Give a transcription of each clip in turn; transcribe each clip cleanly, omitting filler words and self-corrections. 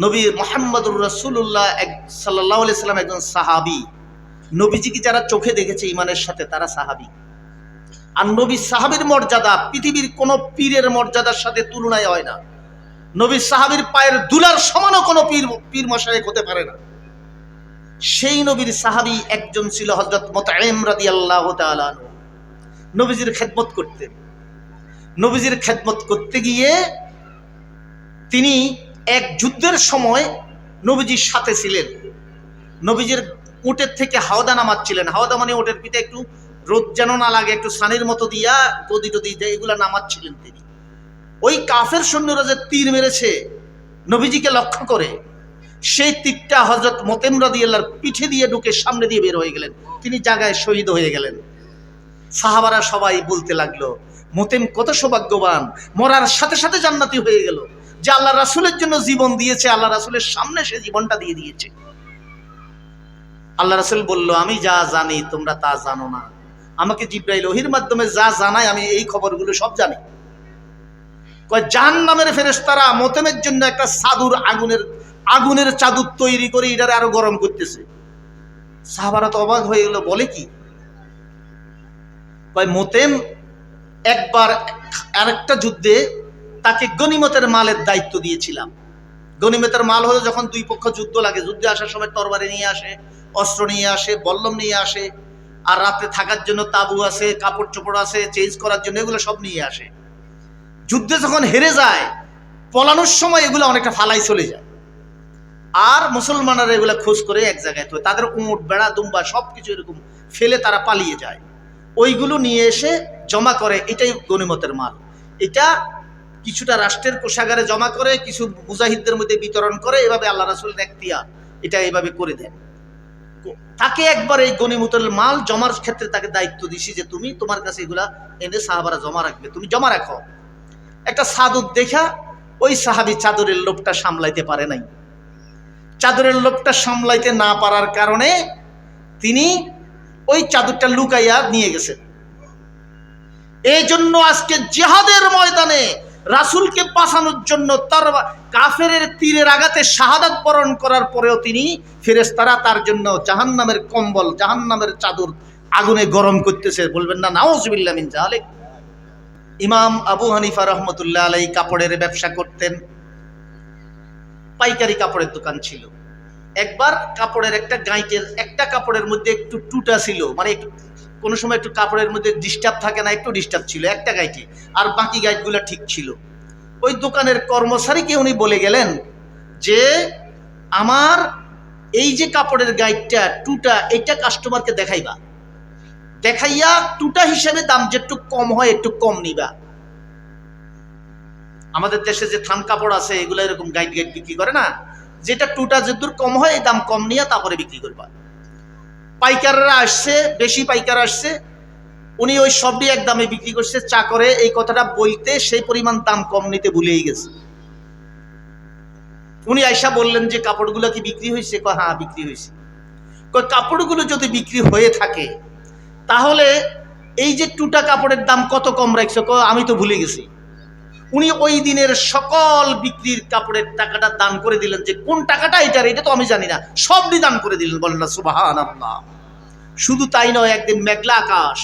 নবী মুহাম্মদুর রাসূলুল্লাহ সাল্লাল্লাহু আলাইহি সাল্লাম একজন সাহাবী। নবীজিকে যারা চোখে দেখেছে ইমানের সাথে তারা সাহাবী। আর নবী সাহাবীর মর্যাদা পৃথিবীর কোন পীরের মর্যাদার সাথে তুলনায় হয় না। নবী সাহাবীর পায়ের দুলার সমানও কোনো পীর মশায়েখ হতে পারে না। সেই নবীর সাহাবী একজন ছিল হযরত মুতঈম রাদিয়াল্লাহু তাআলা আনহু। নবীজির খেদমত করতেন। নবীজির খেদমত করতে গিয়ে তিনি এক যুদ্ধের সময় নবীজির সাথে ছিলেন। নবীজির উটের থেকে হাওদা নামাচ্ছিলেন। হাওদা মানে উটের পিঠে একটু রোদ যেন না লাগে, একটু সানির মতো দিয়া গদি টদি এগুলা নামাচ্ছিলেন তিনি। ওই কাফের সৈন্যরা যে তীর মেরেছে নবীজিকে লক্ষ্য করে, সেই তীরটা হযরত মুতঈম রাদিয়াল্লাহর পিঠে দিয়ে ঢুকে সামনে দিয়ে বের হয়ে গেলেন। তিনি জায়গায় শহীদ হয়ে গেলেন। সাহাবারা সবাই বলতে লাগলো, মুতঈম কত সৌভাগ্যবান, মরার সাথে সাথে জান্নাতি হয়ে গেল, যে আল্লাহ রাসূলের জন্য জীবন দিয়েছে, আল্লাহ রাসূলের সামনে সে জীবনটা দিয়ে দিয়েছে। আল্লাহ রাসূল বলল, আমি যা জানি তোমরা তা জানো না। আমাকে জিবরাইল ওহীর মাধ্যমে যা জানায় আমি এই খবরগুলো সব জানি। কয় জাহান্নামের ফেরেশতারা মুতঈমের জন্য একটা চাদর আগুনের চাদর তৈরি করে এটারে আরো গরম করতেছে। সাহাবারা তো অবাক হয়ে গেল, বলে কি? কয় মুতঈম একবার আরেকটা যুদ্ধে তাকে গনিমতের মালের দায়িত্ব দিয়েছিলাম। গনিমতের মাল হলো যখন দুই পক্ষ যুদ্ধ লাগে, যুদ্ধে আসার সময় তরবারি নিয়ে আসে, অস্ত্র নিয়ে আসে, বল্লম নিয়ে আসে, আর রাতে থাকার জন্য তাঁবু আছে, কাপড় চোপড় আছে, চেঞ্জ করার জন্য এগুলো সব নিয়ে আসে। যুদ্ধে যখন হেরে যায়, পলানোর সময় এগুলো অনেকটা ফালাই চলে যায়। আর মুসলমানরা এগুলো খোঁজ করে এক জায়গায় তো তাদের উট বেড়া দুম্বা সবকিছু এরকম ফেলে তারা পালিয়ে যায়। ওইগুলো নিয়ে এসে জমা করে, এটাই গনিমতের মাল। এটা কিছুটা রাষ্ট্রের কোষাগারে জমা করে, কিছু মুজাহিদদের মধ্যে বিতরণ করে, এভাবে আল্লাহ রাসূলের এখতিয়ার, এটা এইভাবে করে দেন। তাকে একবার এই গনিমতের মাল জমার ক্ষেত্রে তাকে দায়িত্ব দিছি যে তুমি তোমার কাছে এগুলা এনে সাহাবারা জমা রাখবে, তুমি জমা রাখো। একটা চাদর দেখা ওই সাহাবী চাদরের লোভটা সামলাইতে পারে নাই। চাদরের লোভটা সামলাইতে না পারার কারণে তিনি ওই চাদরটা লুকাইয়া নিয়ে গেছেন। এই জন্য আজকে জিহাদের ময়দানে রাসূলকে বাঁচানোর জন্য তার কাফেরের তীরের আঘাতে শাহাদাত বরণ করার পরেও তিনি ফেরেশতারা তার জন্য জাহান্নামের কম্বল, জাহান্নামের চাদর আগুনে গরম করতেছে। বলবেন না নাউযুবিল্লাহ মিন যালিক। ইমাম আবু হানিফা রহমতুল্লাহ আলাইহি কাপড়ের ব্যবসা করতেন। পাইকারি কাপড়ের দোকান ছিল। একবার কাপড়ের একটা কাপড়ের মধ্যে একটু টুটা ছিল, মানে একটু কোনো সময় একটু কাপড়ের মধ্যে ডিস্টার্ব থাকে না, একটু ডিস্টার্ব ছিল একটা গাইটে, আর বাকি গাইটগুলো ঠিক ছিল। ওই দোকানের কর্মচারীকে উনি বলে গেলেন যে আমার এই যে কাপড়ের গাইটটা টুটা, এটা কাস্টমারকে দেখাইবা, দেখাইয়া টুটা হিসেবে দাম যেটুক কম হয় একটু কম নিবা। আমাদের দেশে যে থান কাপড় আছে এগুলো এরকম গাইড বিক্রি করে না, যেটা টুটা যেদূর কম হয় এই দাম কম নিয়ে তারপরে বিক্রি করবা। পাইকাররা আসছে, বেশি পাইকার আসছে, উনি ওই সবই এক দামে বিক্রি করছে। চা করে এই কথাটা বলতে সেই পরিমাণ দাম কম নিতে ভুলেই গেছে। উনি আয়সা বললেন যে কাপড়গুলো কি বিক্রি হয়েছে? কয় হ্যাঁ বিক্রি হয়েছে। কয় কাপড়গুলো যদি বিক্রি হয়ে থাকে তাহলে এই যে টুটা কাপড়ের দাম কত কম রাখছো? কয় আমি তো ভুলে গেছি। উনি ওই দিনের সকল বিক্রির কাপড়ের টাকাটা দান করে দিলেন। যে কোন টাকাটা এটার, এটা তো আমি জানি না, সবই দান করে দিলেন। বলেন না সুবহানাল্লাহ। শুধু তাই নয়, একদিন মেঘলা আকাশ,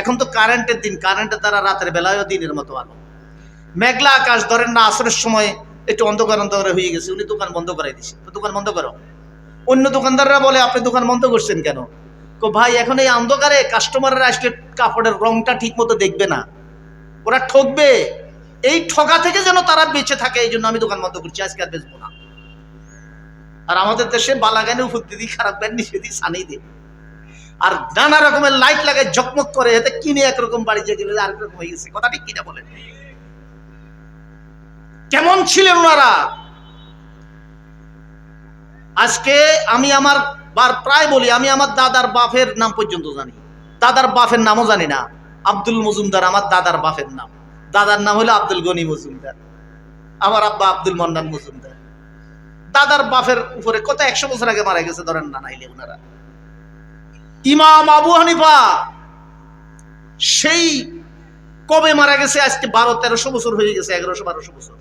এখন তো কারেন্টের দিন, কারেন্টের দ্বারা রাতের বেলায়ও দিনের মতো আলো। মেঘলা আকাশ, ধরেন না আসরের সময় একটু অন্ধকার অন্ধকার হয়ে গেছে, উনি দোকান বন্ধ করাই দিছে। তো দোকান বন্ধ করো। অন্য দোকানদাররা বলে আপনি দোকান বন্ধ করছেন কেন? ভাই এখন এই অন্ধকারে কাস্টমাররা আসলে কাপড়ের রংটা ঠিক মতো দেখবে না, ওরা ঠকবে। এই ঠকা থেকে যেন তারা বেঁচে থাকে, এই জন্য আমি দোকান বন্ধ করছি, আজকে আর বেচবো না। আর আমাদের দেশে বালাগানে উপর দিদি খারাপ ব্যান্ড নিচে দিই সানি দে, আর নানা রকমের লাইট লাগায় ঝকমক করে, এতে কিনে একরকম বাড়ি যে গেলে আরেক রকম হয়ে গেছে। কথা ঠিক কিনা বলেন? কেমন ছিলেন ওনারা? আজকে আমি আমার প্রায় বলি, আমি আমার দাদার বাপের নাম পর্যন্ত জানি, দাদার বাপের নামও জানি না। আব্দুল মজুমদার আমার দাদার বাপের নাম। দাদার নাম হলো আব্দুল গনি মজুমদার, আমার আব্বা আব্দুল মন্নান মজুমদার। দাদার বাপের উপরে কত 100 বছর আগে মারা গেছে, ধরেন না নাইলে ওনারা। ইমাম আবু হানিফা সেই কবে মারা গেছে? আজকে 1200-1300 বছর হয়ে গেছে, 1100-1200 বছর।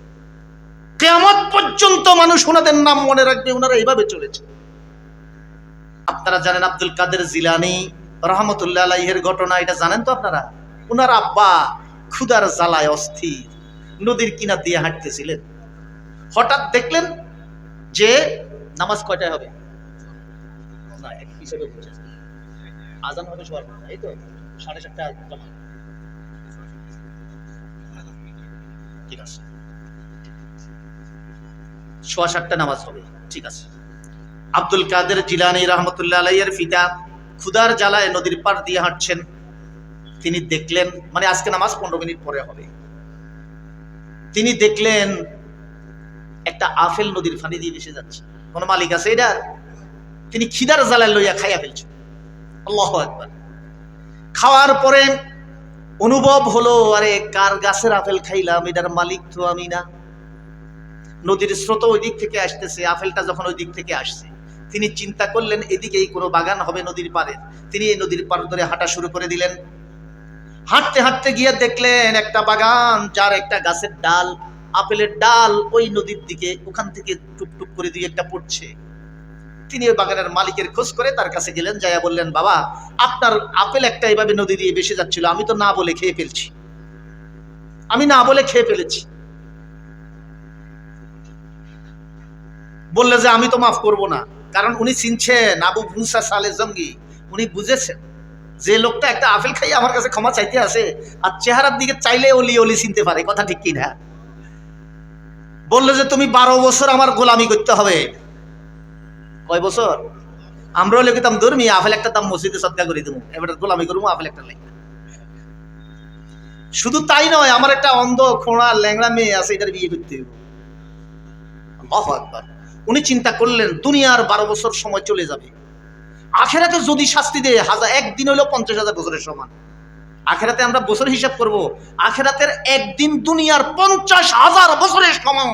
কিয়ামত পর্যন্ত মানুষ ওনাদের নাম মনে রাখবে, ওনারা এইভাবে চলেছে। আপনারা জানেন আব্দুল কাদের জিলানী রহমতুল্লাহ আলাইহির ঘটনা, এটা জানেন তো আপনারা? ওনার আব্বা ক্ষুধার জ্বালায় অস্থির, নদীর কিনার দিয়ে হাঁটতেছিলেন। হঠাৎ দেখলেন যে নামাজ কয়টায় হবে, না এক হিসেবে বুঝেছে আজান হবে সবার, এই তো 7:30 জমা, ঠিক আছে 7:15 নামাজ হবে, ঠিক আছে। আব্দুল কাদের জিলানী রহমতুল্লাহ আলাইহির পিতা ক্ষুধার জ্বালায় নদীর পাড় দিয়ে হাঁটছেন। তিনি দেখলেন, মানে আজকে নামাজ 15 মিনিট পরে হবে, তিনি দেখলেন একটা আপেল নদীর পানি দিয়ে ভেসে যাচ্ছে। কোন মালিক আছে এটা? তিনি খিদার জ্বালায় লইয়া খাইয়া ফেলছেন। আল্লাহু আকবার। খাওয়ার পরে অনুভব হলো, আরে কার গাছের আপেল খাইলাম, এটার মালিক তো আমি না। নদীর স্রোত ওই দিক থেকে আসতেছে, আপেলটা যখন ওই দিক থেকে আসছে, তিনি চিন্তা করলেন এদিকেই কোনো বাগান হবে নদীর পাড়ে। তিনি এই নদীর পাড় ধরে হাঁটা শুরু করে দিলেন। হাঁটতে হাঁটতে গিয়ে দেখলেন একটা বাগান, যার একটা গাছের ডাল, আপেলের ডাল ওই নদীর দিকে, ওখান থেকে টুকটুক করে দিয়ে একটা পড়ছে। তিনি ওই বাগানের মালিকের খোঁজ করে তার কাছে গেলেন, যাইয়া বললেন, বাবা আপনার আপেল একটা এইভাবে নদী দিয়ে ভেসে যাচ্ছিল, আমি তো না বলে খেয়ে ফেলছি, আমি না বলে খেয়ে ফেলেছি। বললে যে আমি তো মাফ করব না, কারণ উনি চিনছেন আবু মুসা সালে জঙ্গি, উনি বুঝেছেন যে লোকটা একটা আপেল খাই আমার কাছে ক্ষমা চাইতে আসে, আর চেহারার দিকে চাইলে অলি অলি চিনতে পারে, কথা ঠিক কি না? বললে যে তুমি 12 বছর আমার গোলামি করতে হবে। কয় বছর? আমরাও লিখিতাম ধর্মী, আপেল একটা দাম মসজিদে সদকা করে দেবো, এবার গোলামি করবো আপেল একটা লেখা। শুধু তাই নয়, আমার একটা অন্ধ খোঁড়া ল্যাংড়া মেয়ে আছে, এটার বিয়ে করতে হবে। আল্লাহু আকবার। উনি চিন্তা করলেন দুনিয়ার 12 বছর সময় চলে যাবে, আখেরাতে যদি শাস্তি দেয় একদিন হলো 50,000 বছরের সমান। আখেরাতে আমরা বছর হিসাব করব, আখেরাতের একদিন দুনিয়ার 50,000 বছরের সমান,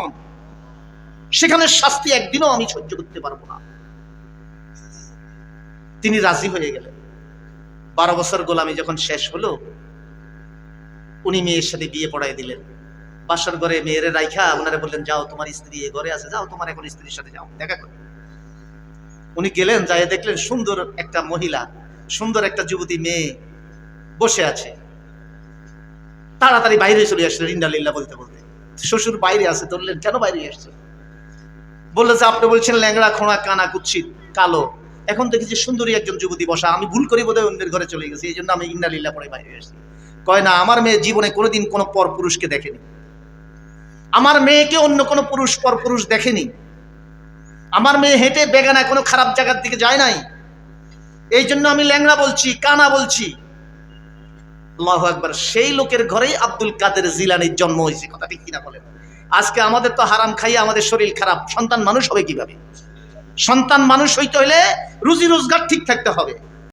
সেখানে শাস্তি একদিনও আমি সহ্য করতে পারবো না। তিনি রাজি হয়ে গেলেন। 12 বছর গোলামি যখন শেষ হলো, উনি মেয়ের সাথে বিয়ে পড়াই দিলেন। বাসার ঘরে মেয়েরে রাইখা ওনারে বললেন, যাও তোমার স্ত্রী ঘরে আছে, যাও তোমার এখন স্ত্রীর সাথে যাও দেখা করো। উনি গেলেন, যাই দেখলেন সুন্দর একটা মহিলা, সুন্দর একটা যুবতী মেয়ে বসে আছে। তাড়াতাড়ি বাইরে চলে আসলেন ইন্নালিল্লাহ বলতে বলতে। শ্বশুর বাইরে আছে, ধরলেন কেন বাইরে আসছে? বললেন যে আপনি বলছেন ল্যাংড়া খোঁড়া কানা কুৎসিত কালো, এখন দেখেছি সুন্দরী একজন যুবতী বসা, আমি ভুল করে বোধহয় অন্যের ঘরে চলে গেছি, এই জন্য আমি ইন্নালিল্লাহ পরে বাইরে আসছি। কয় না, আমার মেয়ে জীবনে কোনোদিন কোনো পর পুরুষকে দেখেনি, আমার মেয়েকে অন্য কোনো পুরুষ পর পুরুষ দেখেনি, আমার মেয়ে হেঁটে বেগানা কোনো খারাপ জায়গার দিকে যায় নাই, এই জন্য আমি ল্যাংড়া বলছি, কানা বলছি। আল্লাহু আকবার। সেই লোকের ঘরেই আব্দুল কাদের জিলানীর জন্ম হয়েছে, কথা ঠিক কিনা বলেন? আজকে আমাদের তো হারাম খাইয়ে আমাদের শরীর খারাপ, সন্তান মানুষ হবে কিভাবে? সন্তান মানুষ হইতে হলে রুজি রোজগার ঠিক থাকতে হবে।